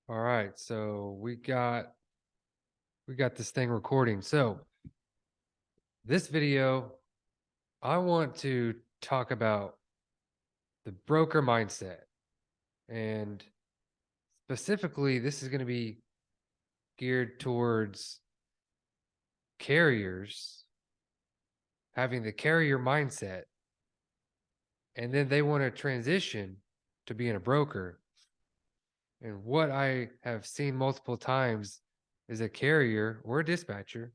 All right, so we got this thing recording. So, this video, I want to talk about the broker mindset. And specifically, this is going to be geared towards carriers having the carrier mindset, and then they want to transition to being a broker. And what I have seen multiple times is a carrier or a dispatcher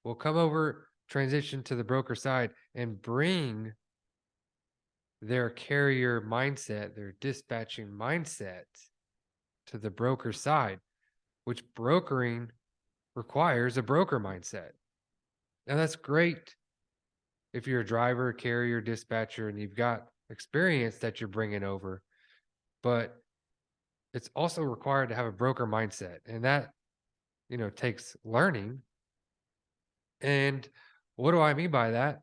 will come over, transition to the broker side, and bring their carrier mindset, their dispatching mindset to the broker side, which brokering requires a broker mindset. Now, that's great if you're a driver, carrier, dispatcher, and you've got experience that you're bringing over, but it's also required to have a broker mindset. And that, takes learning. And what do I mean by that?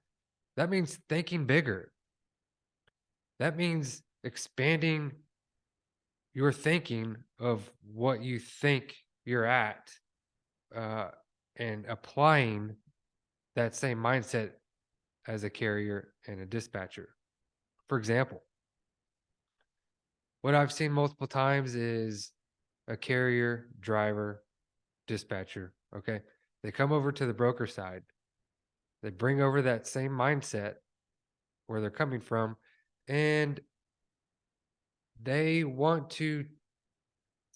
That means thinking bigger. That means expanding your thinking of what you think you're at, uh, and applying that same mindset as a carrier and a dispatcher. For example, what I've seen multiple times is a carrier, driver, dispatcher. Okay. They come over to the broker side, they bring over that same mindset where they're coming from, and they want to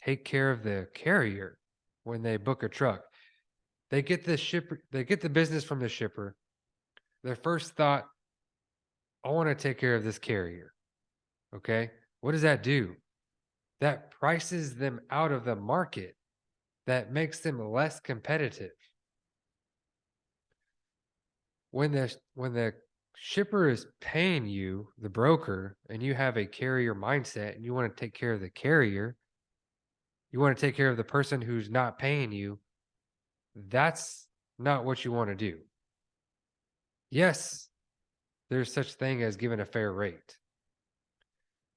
take care of the carrier when they book a truck. They get the business from the shipper. Their first thought, I want to take care of this carrier. Okay. What does that do? That prices them out of the market. That makes them less competitive. When the shipper is paying you, the broker, and you have a carrier mindset and you want to take care of the carrier, you want to take care of the person who's not paying you, that's not what you want to do. Yes, there's such thing as giving a fair rate.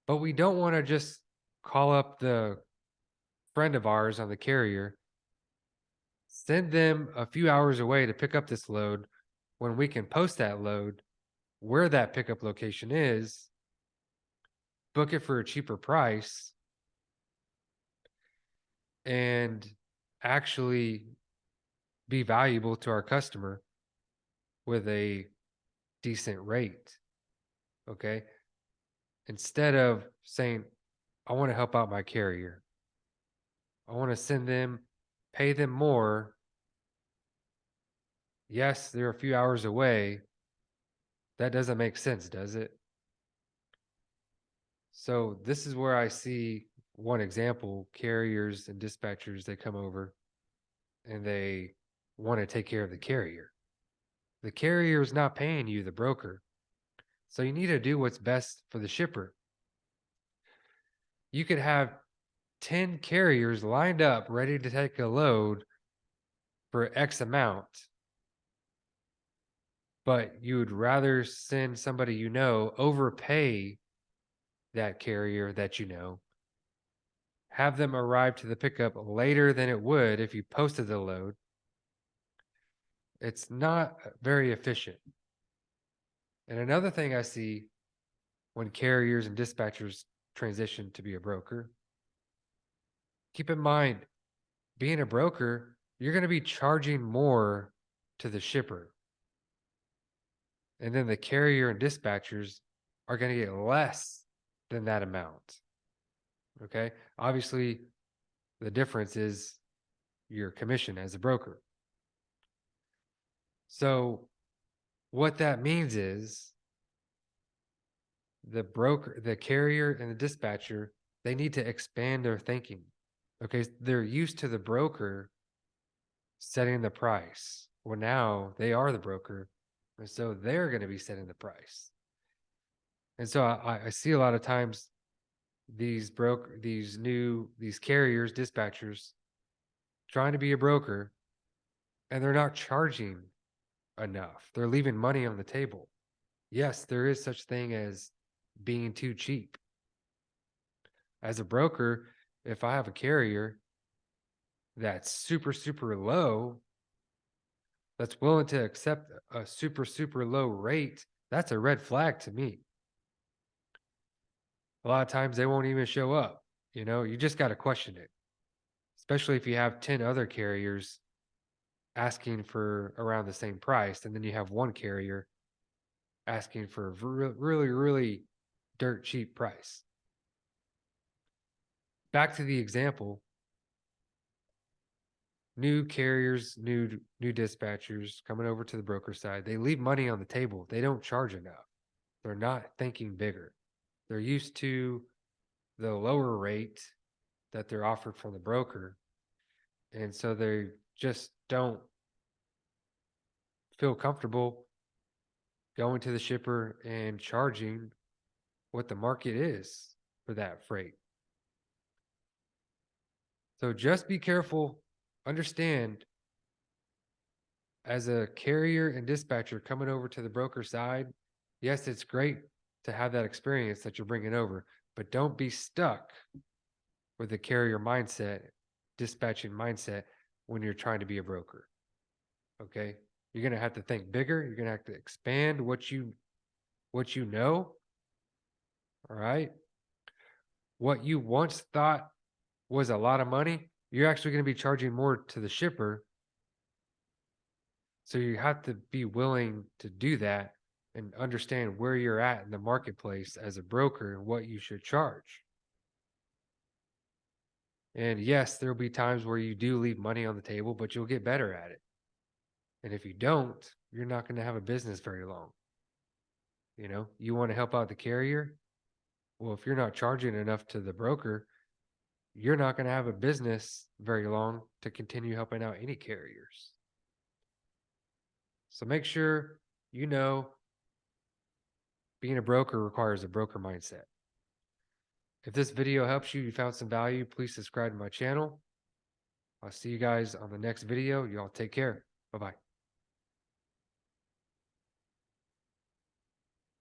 But we don't want to just call up the friend of ours on the carrier, send them a few hours away to pick up this load when we can post that load where that pickup location is, book it for a cheaper price, and actually be valuable to our customer with a decent rate. Okay. Instead of saying, I want to help out my carrier, I want to send them, pay them more. Yes, they're a few hours away. That doesn't make sense, does it? So, this is where I see one example carriers and dispatchers, they come over and they want to take care of the carrier. The carrier is not paying you, the broker. So, you need to do what's best for the shipper. You could have 10 carriers lined up ready to take a load for X amount, but you would rather send somebody overpay that carrier that have them arrive to the pickup later than it would if you posted the load. It's not very efficient. And another thing I see when carriers and dispatchers transition to be a broker, keep in mind, being a broker, you're going to be charging more to the shipper. And then the carrier and dispatchers are going to get less than that amount. Okay. Obviously, the difference is your commission as a broker. So, what that means is the carrier and the dispatcher, they need to expand their thinking. Okay. They're used to the broker setting the price. Well, now they are the broker. And so they're going to be setting the price. And so I see a lot of times these carriers, dispatchers trying to be a broker, and they're not charging enough. They're leaving money on the table. Yes, there is such thing as being too cheap. As a broker, if I have a carrier that's super, super low, that's willing to accept a super, super low rate, that's a red flag to me. A lot of times they won't even show up. You just got to question it, especially if you have 10 other carriers asking for around the same price. And then you have one carrier asking for a really, really dirt cheap price. Back to the example, new carriers, new dispatchers coming over to the broker side, they leave money on the table. They don't charge enough. They're not thinking bigger. They're used to the lower rate that they're offered from the broker. And so they just don't feel comfortable going to the shipper and charging what the market is for that freight. So just be careful. Understand, as a carrier and dispatcher coming over to the broker side, yes, it's great to have that experience that you're bringing over, but don't be stuck with the carrier mindset, dispatching mindset when you're trying to be a broker. Okay? You're going to have to think bigger, you're going to have to expand what you know, all right? What you once thought was a lot of money, you're actually going to be charging more to the shipper. So you have to be willing to do that and understand where you're at in the marketplace as a broker and what you should charge. And yes, there'll be times where you do leave money on the table, but you'll get better at it. And if you don't, you're not going to have a business very long. You want to help out the carrier. Well, if you're not charging enough to the broker, you're not going to have a business very long to continue helping out any carriers. So make sure being a broker requires a broker mindset. If this video helps you found some value, please subscribe to my channel. I'll see you guys on the next video. Y'all take care. Bye-bye.